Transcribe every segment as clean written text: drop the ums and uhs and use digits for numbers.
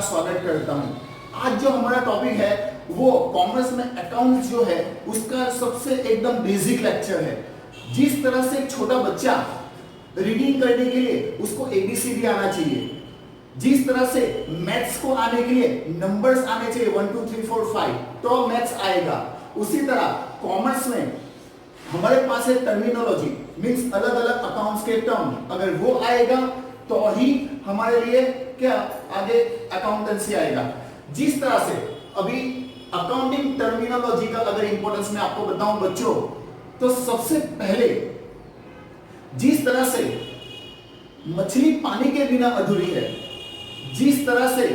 स्वागत करता हूं। आज जो हमारा टॉपिक है वो कॉमर्स में अकाउंट्स जो है उसका सबसे एकदम बेसिक लेक्चर है। जिस तरह से एक छोटा बच्चा रीडिंग करने के लिए उसको एबीसीडी आना चाहिए, जिस तरह से मैथ्स को आने के लिए नंबर्स आने चाहिए 1 2 3 4 5 तो मैथ्स आएगा, उसी तरह कॉमर्स में हमारे पास है टर्मिनोलॉजी, मींस अलग अलग अकाउंट्स के टर्म, अगर वो आएगा तो ही हमारे लिए क्या आगे अकाउंटेंसी आएगा। जिस तरह से अभी अकाउंटिंग टर्मिनोलॉजी का अगर इंपॉर्टेंस मैं आपको बताऊं बच्चों, तो सबसे पहले जिस तरह से मछली पानी के बिना अधूरी है, जिस तरह से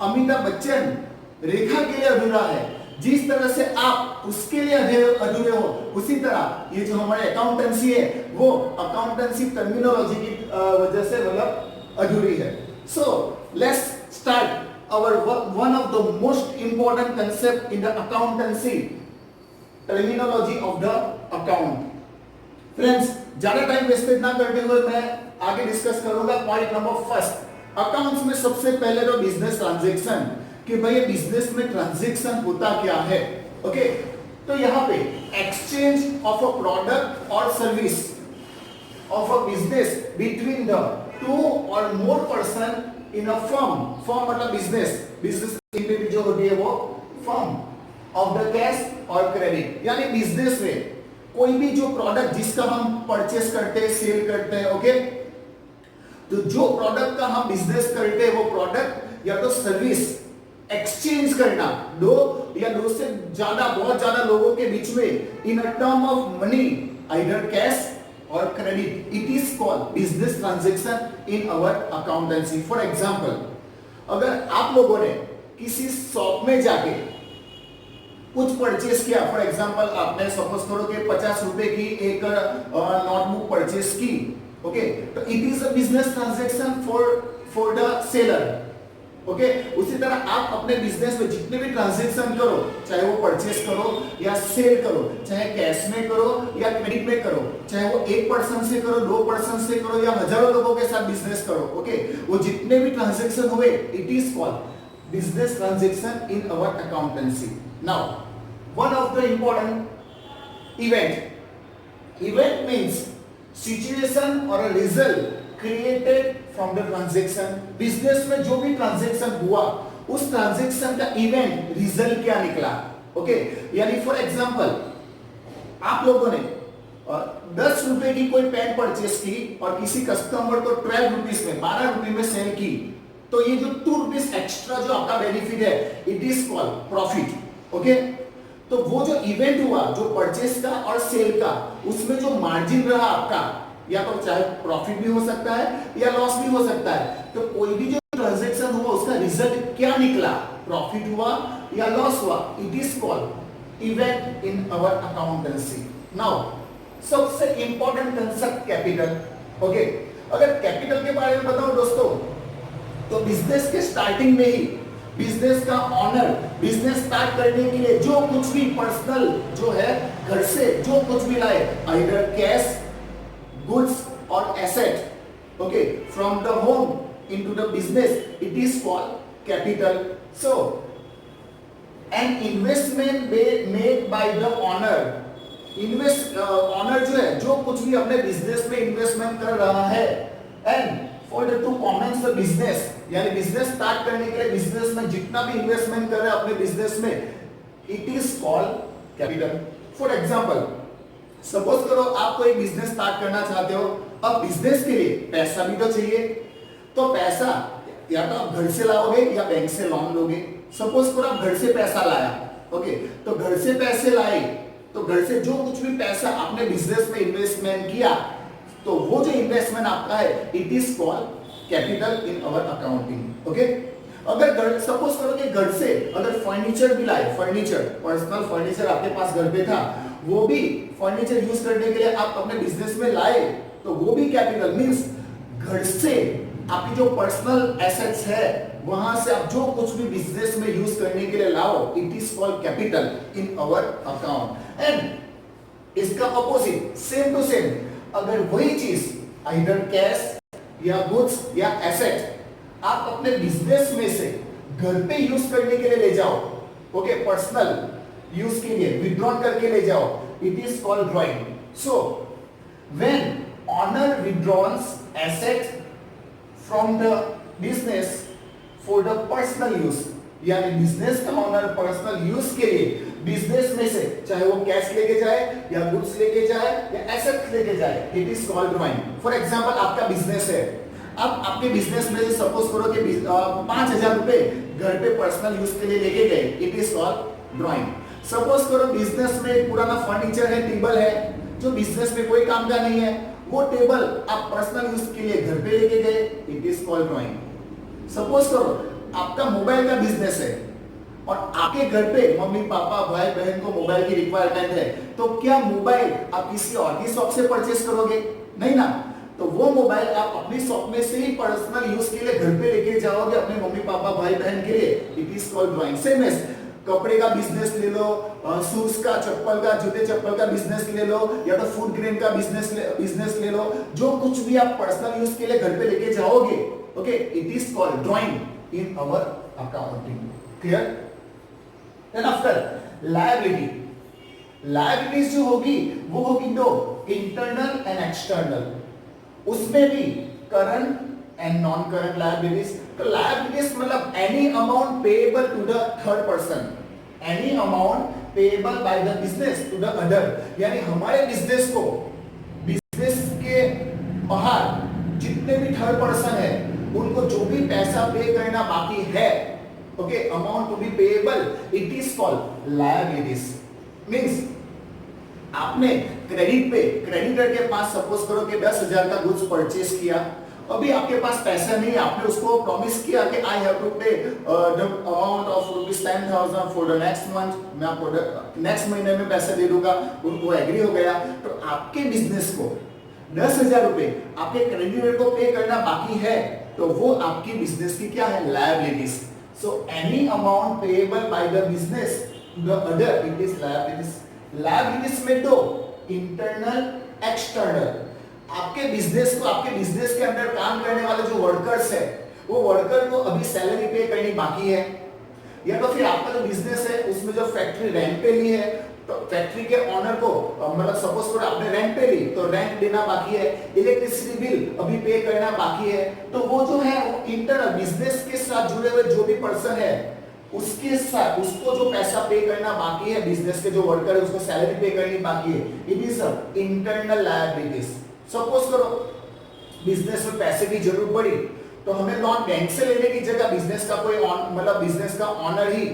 अमिताभ बच्चन रेखा के लिए अधूरा है, जिस तरह से आप उसके लिए अधूरे हो, उसी तरह ये जो हमारे अकाउंटेंसी है वो अकाउंटेंसी टर्मिनोलॉजी की वजह से मतलब अधूरी है। So let's start hour one of the most important concept in the accountancy, terminology of the account. Friends, ज्यादा टाइम वेस्टेड ना करते हुए मैं आगे डिस्कस करूंगा पॉइंट नंबर फर्स्ट। अकाउंट्स में सबसे पहले तो बिजनेस ट्रांजैक्शन, कि भाई बिजनेस में ट्रांजैक्शन होता क्या है। ओके, तो यहाँ पे exchange of a product or service of a business between the two or more person in a firm. Firm मतलब बिजनेस, बिजनेस एंटिटी जो होती है वो firm of the cash or credit, यानी बिजनेस में कोई भी जो प्रोडक्ट जिसका हम परचेस करते हैं, सेल करते हैं, ओके, तो जो प्रोडक्ट का हम बिजनेस करते हैं वो प्रोडक्ट या तो सर्विस एक्सचेंज करना दो या दो से ज्यादा बहुत ज्यादा लोगों के बीच में in a term of money, either cash or credit, it is called business transaction in our accountancy. For example, अगर आप लोगों ने किसी शॉप में जाके कुछ परचेस किया, फॉर एग्जांपल आपने सपोज करो कि 50 रुपए की एक नोटबुक परचेस की, ओके, तो it is a business transaction for the seller. Okay, उसी तरह आप अपने बिजनेस में जितने भी ट्रांजैक्शन करो, चाहे वो परचेस करो या सेल करो, चाहे कैश में करो या क्रेडिट में करो, चाहे वो एक पर्सन से करो, दो पर्सन से करो या हजारों लोगों के साथ बिजनेस करो, ओके, वो जितने भी ट्रांजैक्शन हुए it is called business transaction in our accountancy. Now one of the important event means situation or a result created from the transaction. Business में जो भी ट्रांजैक्शन हुआ उस ट्रांजैक्शन का इवेंट रिजल्ट क्या निकला, ओके, यानी फॉर एग्जांपल आप लोगों ने 10 रुपए की कोई पेन परचेस की और किसी कस्टमर को 12 रुपीस में 12 रुपए में सेल की, तो ये जो 2 रुपीस एक्स्ट्रा जो आपका बेनिफिट है it is called profit. Okay, तो वो जो इवेंट हुआ जो परचेस का और सेल का, उसमें जो मार्जिन रहा आपका, या तो चाहे प्रॉफिट भी हो सकता है या लॉस भी हो सकता है, तो कोई भी जो ट्रांजैक्शन हुआ उसका रिजल्ट क्या निकला, प्रॉफिट हुआ या लॉस हुआ, it is called event in our accountancy. Now सबसे इंपॉर्टेंट कंसेप्ट कैपिटल। ओके, अगर कैपिटल के बारे में बताऊं दोस्तों, तो बिजनेस के स्टार्टिंग में ही बिजनेस का ऑनर बिजनेस स्टार्ट करने के लिए जो कुछ भी पर्सनल जो है घर से जो कुछ भी लाए, either cash, goods or asset, okay, from the home into the business, it is called capital. So an investment made by the owner, owner जो है जो कुछ भी अपने बिजनेस में इन्वेस्टमेंट कर रहा है, and for the to commence the business, यानी बिजनेस स्टार्ट करने के लिए बिजनेस में जितना भी इन्वेस्टमेंट कर रहे हैं अपने बिजनेस में, it is called capital. For example, suppose करो आप कोई बिजनेस स्टार्ट करना चाहते हो, अब बिजनेस के लिए पैसा भी तो चाहिए, तो पैसा या तो आप घर से लाओगे या बैंक से लोन लोगे। सपोज करो आप घर से पैसा लाया, ओके, तो घर से पैसे लाए, तो घर से जो कुछ भी पैसा आपने बिजनेस में इन्वेस्टमेंट किया, तो वो जो इन्वेस्टमेंट आपका है it is called capital in our accounting. Okay, अगर घर सपोज करो कि घर से अगर फर्नीचर भी लाए, फर्नीचर पर्सनल फर्नीचर आपके पास घर पे था, वो भी फर्नीचर यूज करने के लिए आप अपने बिजनेस में लाए, तो वो भी कैपिटल मींस घर से आपकी जो पर्सनल एसेट्स है वहां से आप जो कुछ भी बिजनेस में यूज करने के लिए लाओ, it is called capital in our account. And इसका अपोजिट सेम टू सेम, अगर वही चीज आइदर कैश या गुड्स या एसेट आप अपने बिजनेस में से घर पे यूज करने के लिए ले जाओ, ओके, पर्सनल यूज के लिए विड्रॉ करके ले जाओ, it is called drawing. So when owner withdraws assets from the business for the personal use, यानी बिजनेस का ऑनर पर्सनल यूज के लिए बिजनेस में से चाहे वो कैश लेके जाए या गुड्स लेके जाए या एसेट्स लेके जाए, it is called drawing. For example आपका बिजनेस है, अब आपके बिजनेस में से सपोज करो कि 5,000 रुपए घर पे पर्सनल यूज के लिए लेके गए, it is called drawing. Suppose करो बिजनेस में एक पुराना फर्नीचर है, टेबल है, जो बिजनेस में कोई काम का नहीं है, वो टेबल आप पर्सनल यूज के लिए घर पे लेके गए, it is called drawing. Suppose करो आपका मोबाइल का बिजनेस है और आपके घर पे मम्मी पापा भाई बहन को मोबाइल की रिक्वायरमेंट है, तो क्या मोबाइल आप किसी और की शॉप से परचेस करोगे? नहीं ना. तो वो मोबाइल आप अपनी शॉप में से ही पर्सनल यूज के लिए घर पे लेके जाओगे अपने मम्मी पापा भाई बहन के लिए, it is called drawing. Same as कपड़े का बिजनेस ले लो, शूज का, चप्पल का, जूते चप्पल का बिजनेस ले लो, या तो फूड ग्रेन का बिजनेस ले लो, जो कुछ भी आप पर्सनल यूज के लिए घर पे लेके जाओगे, okay, it is called drawing in our accounting. Clear? Then after liability, liabilities जो होगी वो होगी दो, इंटरनल एंड एक्सटर्नल. उसमें भी current and non current liabilities. तो लायबिलिटीज मतलब any amount payable to the third person, any amount payable by the business to the other, यानी हमारे बिजनेस को, बिजनेस के बाहर जितने भी थर्ड पर्सन है उनको जो भी पैसा पे करना बाकी है, okay, amount to be payable, it is called liabilities. Means आपने क्रेडिट पे, क्रेडिटर के पास सपोज करो कि 10,000 का गुड्स परचेस किया, अभी आपके पास पैसा नहीं है, आपने उसको प्रॉमिस किया कि आई हैव टू पे the amount of ₹10,000 for the next month, मैं आपको नेक्स्ट महीने में पैसा दे दूंगा, उनको एग्री हो गया. तो आपके बिजनेस को 10,000 रुपए आपके क्रेडिटर को पे करना बाकी है, तो वो आपकी बिजनेस की क्या है? Liabilities. So any amount payable by the business to the other, it is liabilities. Liabilities में दो, इंटरनल, एक्सटर्नल. आपके बिजनेस को, आपके बिजनेस के अंदर काम करने वाले जो वर्कर्स है, वो वर्कर को अभी सैलरी पे करनी बाकी है, या तो फिर आपका जो बिजनेस है उसमें जो फैक्ट्री रेंट पे ली है, तो फैक्ट्री के ऑनर को मतलब सपोज करो आपने रेंट पे ली, तो रेंट देना बाकी है, इलेक्ट्रिसिटी बिल अभी पे करना बाकी है. तो वो जो है वो इंटरनल, बिजनेस के साथ जुड़े हुए जो भी पर्सन है उसके साथ, उसको जो पैसा पे करना बाकी है, बिजनेस के जो वर्कर है उसको सैलरी पे करनी बाकी है, it is internal liabilities. Suppose करो बिजनेस में पैसे की जरूरत पड़ी, तो हमें लोन बैंक से लेने की जगह बिजनेस का कोई मतलब बिजनेस का ऑनर ही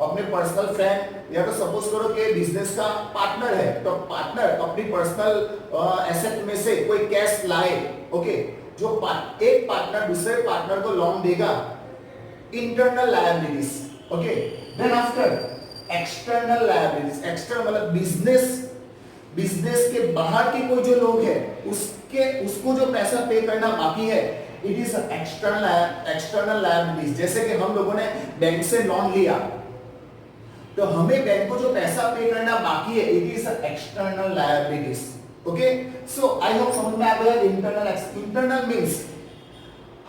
अपने पर्सनल फ्रेंड, या तो सपोज करो कि बिजनेस का पार्टनर है, तो पार्टनर अपनी पर्सनल एसेट में से कोई कैश लाए, ओके, जो एक पार्टनर दूसरे पार्टनर को लोन देगा, internal liabilities. Okay, then after external liabilities. External मतलब बिजनेस के बाहर के कोई जो लोग है उसको जो पैसा पे करना बाकी है, इट इज एक्सटर्नल लायबिलिटीज. जैसे कि हम लोगों ने बैंक से लोन लिया, तो हमें बैंक को जो पैसा पे करना बाकी है, it is external liabilities. Okay, so I hope समझ में आ गया. इंटरनल मींस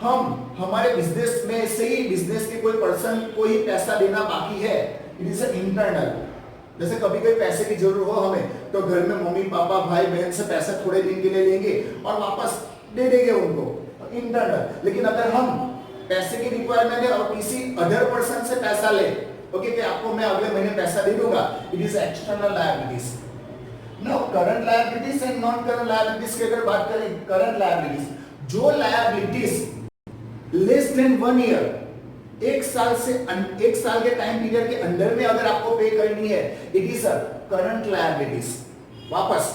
हम हमारे बिजनेस में से ही बिजनेस के कोई पर्सन को ही पैसा देना बाकी है, इट इज इंटरनल. जैसे कभी कोई पैसे की जरूरत हो हमें, तो घर में मम्मी पापा भाई बहन से पैसा थोड़े दिन के लिए लेंगे और वापस दे देंगे उनको, इंटरनल. लेकिन अगर हम पैसे की रिक्वायरमेंट है और किसी अदर पर्सन से पैसा ले, ओके, कि आपको मैं अगले महीने पैसा दे दूंगा, it is external liabilities. Now current liabilities and non current liabilities की अगर बात करें, करंट लायबिलिटीज, जो लायबिलिटीज लेस देन 1 ईयर, एक साल के टाइम पीरियड के अंदर में अगर आपको पे करनी है, इट इज करंट लायबिलिटीज. वापस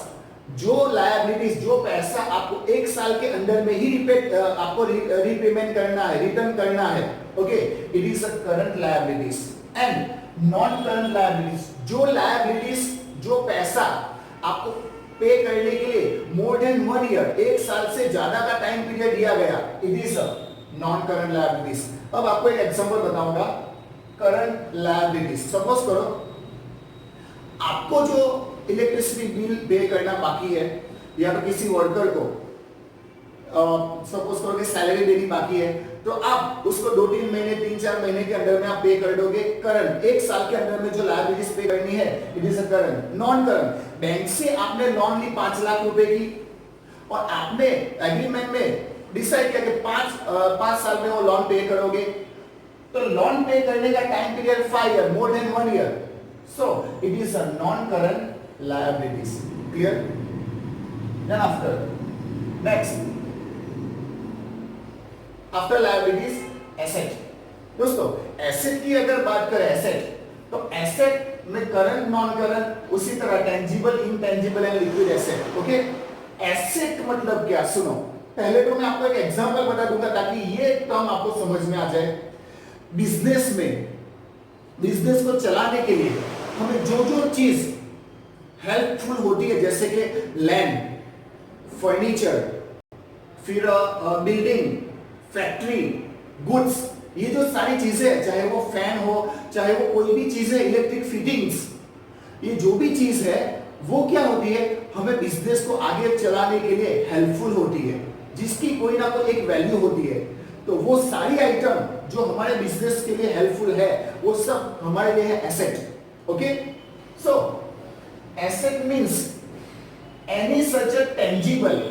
जो लायबिलिटीज, जो पैसा आपको एक साल के अंदर में ही आपको रीपेमेंट करना है, रिटर्न करना है, okay, it is current liabilities. And non current liabilities, जो लायबिलिटीज, जो पैसा आपको पे करने के लिए मोर देन 1 ईयर, एक साल से ज्यादा का टाइम पीरियड दिया गया, it is non current liabilities. अब आपको एक एग्जांपल बताऊंगा करंट लायबिलिटीज. सपोज करो आपको जो इलेक्ट्रिसिटी बिल पे करना बाकी है, या तो किसी वर्कर को सपोज करो कि सैलरी देनी बाकी है, तो आप उसको 2-3 महीने 3-4 महीने के अंदर में आप पे कर दोगे करंट। 1 साल के अंदर में जो लायबिलिटीज पे करनी है it is a current. Non current, bank से आपने लोन ली 5 लाख रुपए की और आपने एग्रीमेंट में डिसाइड किया कि 5 साल में वो लोन पे करोगे, तो लोन पे करने का time period 5 year, more than 1 year, so it is a non current liabilities. Clear? Then after next after liabilities asset. दोस्तों एसेट की अगर बात करें, एसेट तो एसेट में करंट नॉन करंट, उसी तरह tangible intangible and liquid asset. Okay, asset मतलब क्या, सुनो पहले तो मैं आपको एक एग्जांपल बता दूंगा ताकि ये टर्म आपको समझ में आ जाए। बिजनेस में, बिजनेस को चलाने के लिए हमें जो जो चीज हेल्पफुल होती है, जैसे कि लैंड, फर्नीचर, फिर बिल्डिंग, फैक्ट्री, गुड्स, ये जो सारी चीजें, चाहे वो फैन हो, चाहे वो कोई भी चीज है, इलेक्ट्रिक फिटिंग्स, ये जो भी चीज है वो क्या होती है, हमें बिजनेस को आगे चलाने के लिए हेल्पफुल होती है, जिसकी कोई ना कोई एक वैल्यू होती है। तो वो सारी आइटम जो हमारे बिजनेस के लिए हेल्पफुल है वो सब हमारे लिए है asset. Okay, so asset means any such a tangible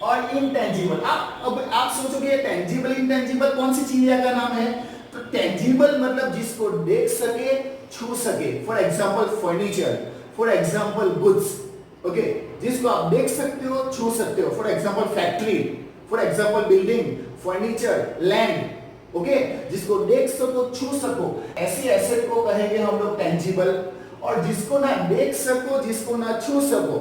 और इनटेंजिबल। आप सोचोगे टेंजिबल इनटेंजिबल कौन सी चीज का नाम है, तो टेंजिबल मतलब जिसको देख सके, छू सके। For example furniture, for example goods. Okay, जिसको आप देख सकते हो, छू सकते हो। For example factory, for example building, furniture, land. Okay, जिसको देख सको, छू सको, ऐसी एसेट को कहेंगे हम लोग टेंजिबल। और जिसको ना देख सको, जिसको ना छू सको,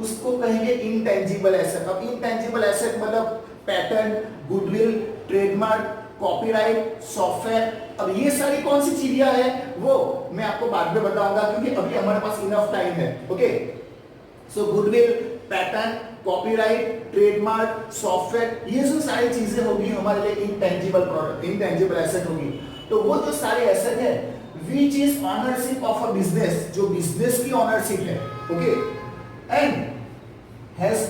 उसको कहेंगे इनटेंजिबल एसेट। अब इनटेंजिबल एसेट मतलब pattern, goodwill, trademark, copyright, software. अब ये सारी कौन सी चीजें हैं वो मैं आपको बाद में बताऊंगा, क्योंकि अभी हमारे पास इनफ टाइम है। Okay, so goodwill, patent, copyright, trademark, software, ये जो सारी चीजें होगी हमारे लिए इनटेंजिबल प्रोडक्ट, इनटेंजिबल एसेट होगी। तो वो जो सारे एसेट है which is ownership of a business, जो बिजनेस की ऑनरशिप है। Okay, and has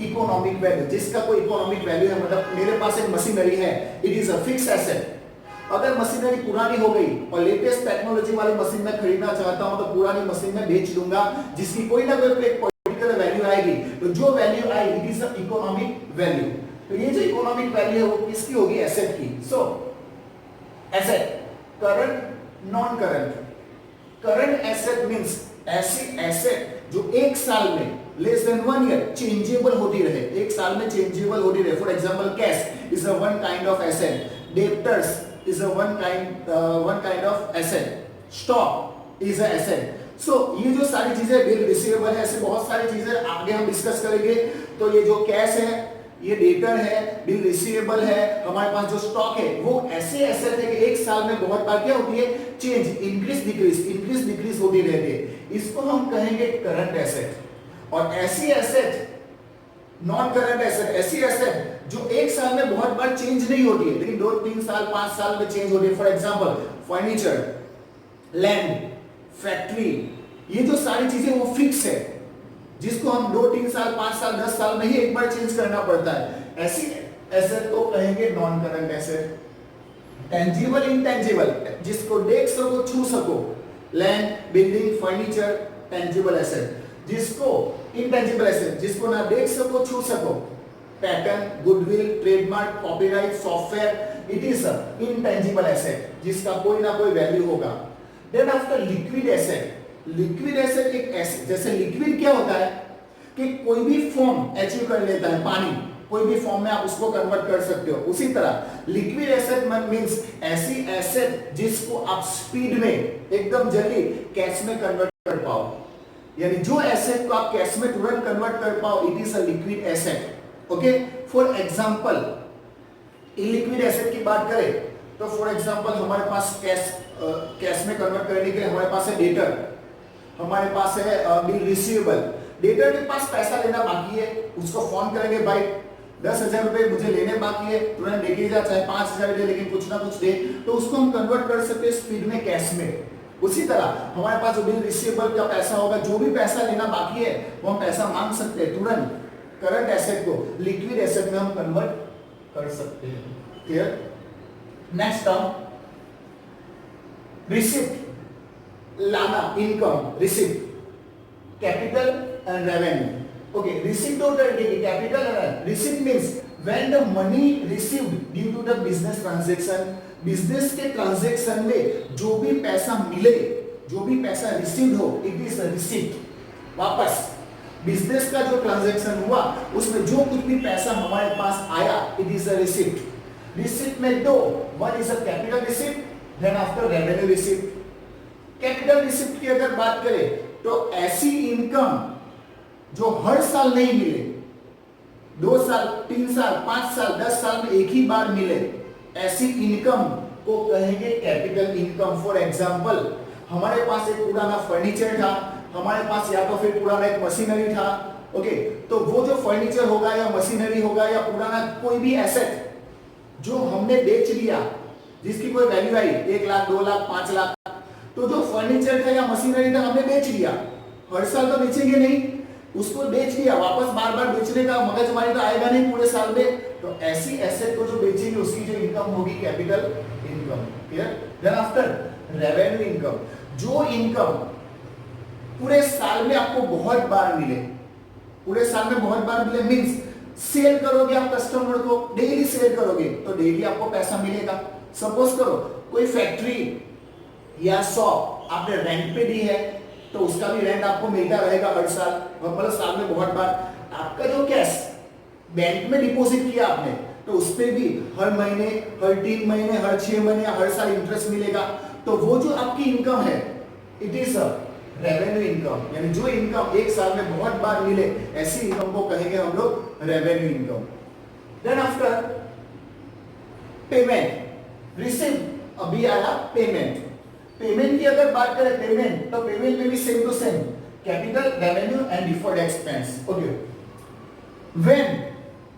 economic value, जिसका कोई इकोनॉमिक वैल्यू है। मतलब मेरे पास एक मशीनरी है, it is a fix asset. अगर मशीनरी पुरानी हो गई और लेटेस्ट टेक्नोलॉजी वाली मशीन में खरीदना चाहता हूं, तो पुरानी मशीन में बेच दूंगा, जिसकी कोई ना कोई एक पर्टिकुलर वैल्यू आएगी। तो जो value I it is a economic value. तो ये जो इकोनॉमिक वैल्यू है वो किसकी होगी, एसेट की। So asset, current, non current. Current asset means ऐसी एसेट जो एक साल में लेस देन 1 ईयर चेंजेबल होती रहे, एक साल में चेंजेबल होती रहे। For example cash is a one kind of asset, debtors is a one kind of asset, stock is a asset. So ये जो सारी चीजें, बिल रिसीवेबल है, ऐसे बहुत सारी चीजें आगे हम डिस्कस करेंगे। तो ये जो कैश है, ये डेटर है, बिल रिसीवेबल है, हमारे पास जो स्टॉक है वो ऐसे एसेट है कि एक साल में बहुत बार क्या होती है, चेंज, इंक्रीज डिक्रीज होती रहती है। इसको हम कहेंगे करंट एसेट। और ऐसी एसेट नॉन करंट एसेट, ऐसी एसेट जो एक साल में बहुत बार चेंज नहीं होती है, लेकिन 2-3 साल 5 साल में चेंज होती है। For example furniture, land, factory, ये जो सारी चीजें वो फिक्स है, जिसको हम 2-3 साल 5 साल 10 साल में ही एक बार चेंज करना पड़ता है। ऐसी एसेट को कहेंगे non current asset. Tangible intangible, जिसको देख सको, छू सको, land, building, furniture, tangible asset. जिसको इनटेंजिबल एसेट, जिसको ना देख सको, छू सको, pattern, goodwill, trademark, copyright, software, it is a intangible asset, जिसका कोई ना कोई वैल्यू होगा। Then after liquid asset. Liquid asset एक एसेट, जैसे लिक्विड क्या होता है कि कोई भी फॉर्म अचीव कर लेता है, पानी कोई भी फॉर्म में आप उसको कन्वर्ट कर सकते हो। उसी तरह लिक्विड एसेट मींस ऐसी एसेट जिसको आप स्पीड में एकदम जल्दी कैश में कन्वर्ट कर पाओ, यानी जो एसेट को आप कैश में तुरंत कन्वर्ट कर पाओ, it is a liquid asset. Okay, for example illiquid asset की बात करें तो फॉर एग्जांपल हमारे पास कैश में कन्वर्ट करने के लिए हमारे पास है डेटर, हमारे पास है बिल रिसीवेबल। डेटर के पास पैसा लेना बाकी है, उसको फोन करेंगे, भाई 10,000 रुपए मुझे लेने बाकी है, तुरंत देके जा, चाहे 5,000 दे, लेकिन कुछ ना कुछ दे, तो उसको हम कन्वर्ट कर सकते हैं स्पीड में कैश में। उसी तरह हमारे पास जो बिल रिसीवेबल का पैसा होगा, जो भी पैसा लेना बाकी है वो हम पैसा मांग सकते हैं तुरंत। करंट एसेट को लिक्विड एसेट में हम कन्वर्ट कर सकते हैं। क्लियर? नेक्स्ट टर्म रिसिप्ट, लाना, income, receipt, capital and revenue. Okay, receipt दो तरह की, capital and receipt means when the money received due to the business transaction, business के ट्रांजैक्शन में जो भी पैसा मिले, जो भी पैसा रिसीव्ड हो, इट इज रिसिप्ट। वापस बिजनेस का जो ट्रांजैक्शन हुआ उसमें जो कुछ भी पैसा हमारे पास आया, it is a receipt. Receipt में दो, one is a capital receipt, then after revenue receipt. Capital receipt की अगर बात करें तो ऐसी इनकम जो हर साल नहीं मिले, 2 साल, 3 साल, 5 साल, 10 साल में एक ही बार मिले, ऐसी इनकम को कहेंगे कैपिटल इनकम। फॉर एग्जांपल, हमारे पास एक पुराना फर्नीचर था, हमारे पास या तो फिर पुराना एक मशीनरी था, ओके, तो वो जो फर्नीचर होगा या मशीनरी होगा या पुराना कोई भी एसेट जो हमने बेच लिया, जिसकी कोई वैल्यू आई 1 लाख, 2 लाख, 5 लाख, तो जो फर्नीचर था या मशीनरी था हमने बेच लिया, हर साल तो बेचेंगे नहीं, उसको बेच लिया, वापस बार बार बेचने का मगजमारी तो आएगा नहीं पूरे साल में, तो ऐसी एसेट को जो बेचेंगे उसकी जो इनकम होगी capital income. Clear? Then after revenue income, जो इनकम पूरे साल में आपको बहुत बार मिले, पूरे साल में बहुत बार मिले मींस सेल करोगे आप कस्टमर को, डेली सेल करोगे तो डेली आपको पैसा मिलेगा। सपोज करो कोई फैक्ट्री या शॉप आपने रेंट पे दी है, तो उसका भी रेंट आपको मिलता रहेगा हर साल, मतलब साल में बहुत बार। आपका जो कैश बैंक में डिपॉजिट किया आपने, तो उस पे भी हर महीने, हर 3 महीने, हर 6 महीने, हर साल इंटरेस्ट मिलेगा। तो वो जो आपकी इनकम है, it is a revenue income, यानी जो इनकम एक साल में बहुत बार मिले, ऐसी इनकम को कहेंगे हम लोग revenue income. Then after payment, receive, अभी आया पेमेंट। पेमेंट की अगर बात करें पेमेंट, तो पेमेंट में भी same to same capital, revenue and deferred expense. Okay, when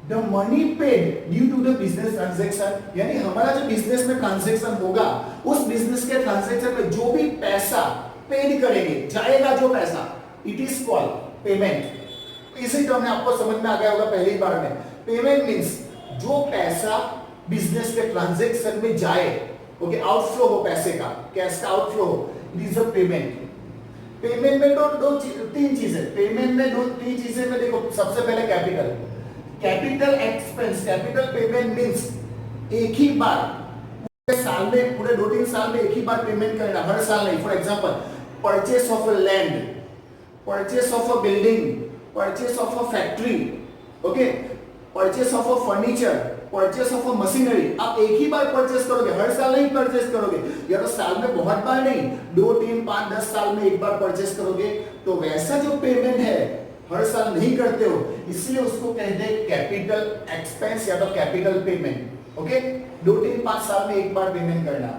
the money paid due to the business transaction, यानी हमारा जो बिजनेस में ट्रांजैक्शन होगा, उस बिजनेस के ट्रांजैक्शन में जो भी पैसा पेड करेंगे, जाएगा जो पैसा, इट इज कॉल्ड पेमेंट। इसी टर्म में आपको समझ में आ गया होगा पहली बार में। पेमेंट मींस जो पैसा बिजनेस के ट्रांजैक्शन में जाए, ओके, आउटफ्लो हो पैसे का, कैश का आउटफ्लो हो, it is a payment. Payment में तीन चीजें, पेमेंट में 2-3 चीजें में देखो, सबसे पहले capital, capital expense, capital payment means एक ही बार पूरे साल में, पूरे 2-3 साल में एक ही बार पेमेंट करना, हर साल नहीं। For example, purchase of a land, purchase of a building, purchase of a factory, okay, purchase of a furniture, purchase of a machinery, आप एक ही बार परचेस करोगे, हर साल नहीं परचेस करोगे, या तो साल में बहुत बार नहीं, 2, 3, 5, 10 साल में एक बार परचेस करोगे, तो वैसा जो पेमेंट है हर साल नहीं करते हो, इसलिए उसको कहते हैं कैपिटल एक्सपेंस या तो कैपिटल पेमेंट। ओके, 2, 3, 5 साल में एक बार पेमेंट करना।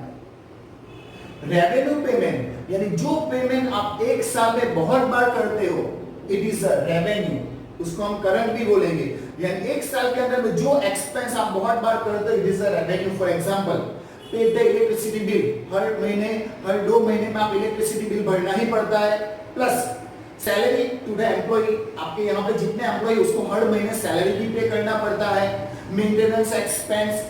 रेवेन्यू पेमेंट, यानी जो पेमेंट आप एक साल में बहुत बार करते हो, इट इज अ रेवेन्यू, उसको हम करंट भी बोलेंगे। यानी एक साल के अंदर में जो एक्सपेंस आप बहुत बार करते हो, it is a revenue. For example, पे द इलेक्ट्रिसिटी बिल, हर महीने, हर 2 महीने में आप इलेक्ट्रिसिटी बिल भरना ही पड़ता है, plus salary to the employee, आपके यहाँ पे जितने एम्प्लॉई उसको हर महीने सैलरी भी पे करना पड़ता है। मेंटेनेंस एक्सपेंस,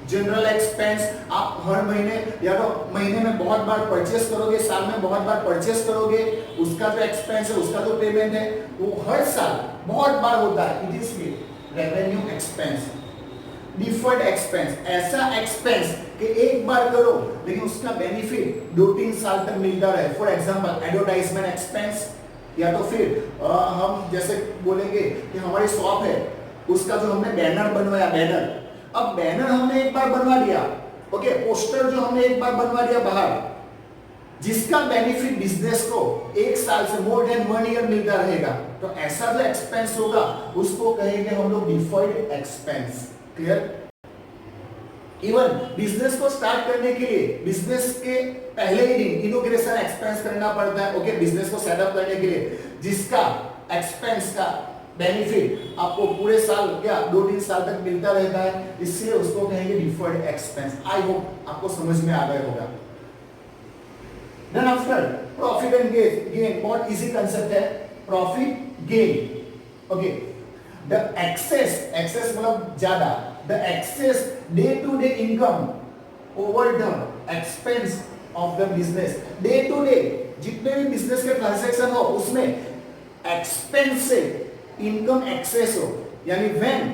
जनरल एक्सपेंस, आप हर महीने या तो महीने में बहुत बार परचेस करोगे, साल में बहुत बार परचेस करोगे, उसका जो एक्सपेंस है, उसका जो पेमेंट है, वो हर साल बहुत बार होता है, it is revenue expense. Deferred expense, ऐसा एक्सपेंस कि एक बार करो लेकिन उसका बेनिफिट 2-3 साल तक मिलता रहे। फॉर एग्जांपल, एडवर्टाइजमेंट एक्सपेंस, या तो फिर हम जैसे बोलेंगे कि हमारी शॉप है, उसका जो हमने बैनर बनवाया, बैनर, अब बैनर हमने एक बार बनवा लिया, ओके, पोस्टर जो हमने एक बार बनवा लिया बाहर, जिसका बेनिफिट बिजनेस को 1 साल से मोर देन 1 ईयर मिलता रहेगा, तो ऐसा जो एक्सपेंस होगा उसको कहेंगे हम लोग deferred expense. Clear? Even business को स्टार्ट करने के लिए बिजनेस के पहले ही दिन इनॉग्रेशन एक्सपेंस करना पड़ता है, ओके, बिजनेस को सेटअप करने के लिए, जिसका एक्सपेंस का बेनिफिट आपको पूरे साल या 2-3 साल तक मिलता रहता है, इसलिए उसको कहेंगे डिफर्ड एक्सपेंस। आई होप आपको समझ में आ गया होगा। Then after profit and gain, बहुत इजी कांसेप्ट है, profit gain. Okay, the excess मतलब ज्यादा, the excess day to day income over the expense of the business. Day to day जितने भी बिजनेस के ट्रांजैक्शन हो उसमें एक्सपेंस से इनकम एक्सेस हो, यानी when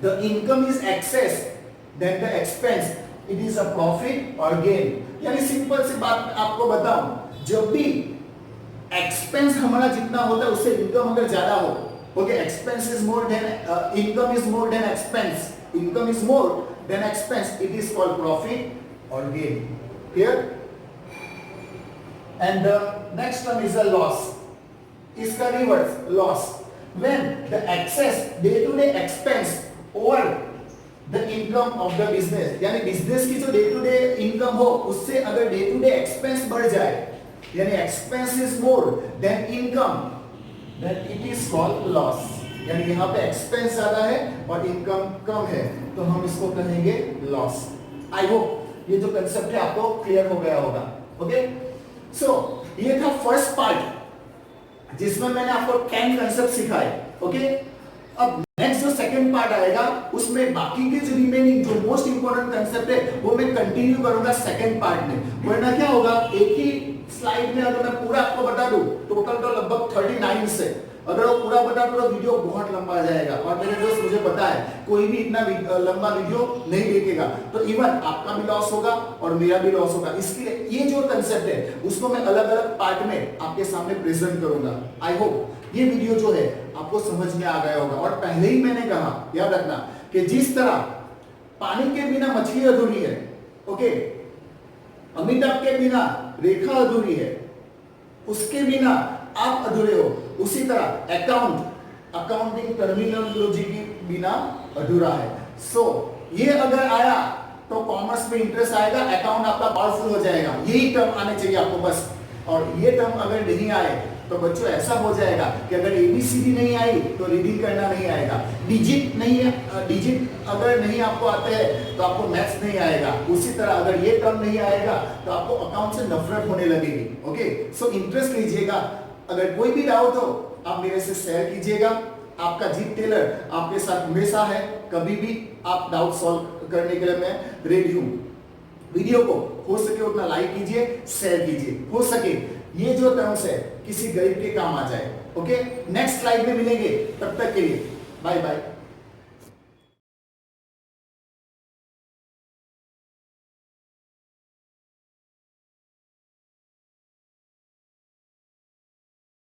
the income is excess then the expense it is a profit और gain. यानी सिंपल सी बात आपको बताऊं, जब भी एक्सपेंस हमारा जितना होता है उससे इनकम अगर ज्यादा हो, okay, expense is more than income is more than expense, income is more than expense, it is called profit और gain. Clear? And the next term is a loss, इसका reverse loss, when the excess day to day expense over the income of the business, यानी business की जो day to day income हो उससे अगर day to day expense बढ़ जाए, यानी expense is more than income, then it is called loss. यानी यहाँ पे एक्सपेंस ज्यादा है और इनकम कम है तो हम इसको कहेंगे लॉस। आई होप ये जो कंसेप्ट है आपको क्लियर हो गया होगा। ओके, सो ये था फर्स्ट पार्ट जिसमें मैंने आपको 10 कंसेप्ट सिखाए। ओके, अब नेक्स्ट जो सेकंड पार्ट आएगा उसमें बाकी के जो रिमेनिंग जो मोस्ट इंपोर्टेंट कंसेप्ट है वो मैं कंटिन्यू करूंगा सेकंड पार्ट में। वरना क्या होगा, एक ही स्लाइड में अगर मैं पूरा आपको बता दूं, टोटल तो लगभग 39 से, अगर वो पूरा बता दूं तो वीडियो बहुत लंबा जाएगा और मेरे दोस्त मुझे पता है कोई भी इतना लंबा वीडियो नहीं देखेगा, तो इवन आपका भी लॉस होगा और मेरा भी लॉस होगा। इसके लिए ये जो कंसेप्ट है उसको मैं अलग अलग पार्ट में आपके सामने प्रेजेंट करूंगा। आई होप ये वीडियो जो है आपको समझ में आ गया होगा। और पहले ही मैंने कहा, याद रखना कि जिस तरह पानी के बिना मछली अधूरी है, ओके, अमिताभ के बिना रेखा अधूरी है, उसके बिना आप अधूरे हो, उसी तरह अकाउंटिंग टर्मिनोलॉजी के बिना अधूरा है। सो ये अगर आया तो कॉमर्स में इंटरेस्ट आएगा, अकाउंट आपका पावरफुल हो जाएगा। यही टर्म आने चाहिए आपको बस। और ये टर्म अगर नहीं आए तो बच्चों ऐसा हो जाएगा कि अगर एबीसीडी नहीं आई तो रीडिंग करना नहीं आएगा, डिजिट अगर नहीं आपको आते हैं तो आपको मैथ्स नहीं आएगा, उसी तरह अगर ये टर्म नहीं आएगा तो आपको अकाउंट से नफरत होने लगेगी। ओके, सो इंटरेस्ट लीजिएगा। अगर कोई भी डाउट हो आप मेरे से शेयर कीजिएगा। आपका जीत टेलर आपके साथ हमेशा है, कभी भी आप डाउट सॉल्व करने के लिए मैं रेडी हूं। वीडियो को हो सके उतना लाइक कीजिए, शेयर कीजिए, हो सके ये जो टर्म्स है किसी गरीब के काम आ जाए। ओके, नेक्स्ट स्लाइड में मिलेंगे, तब तक के लिए बाय बाय।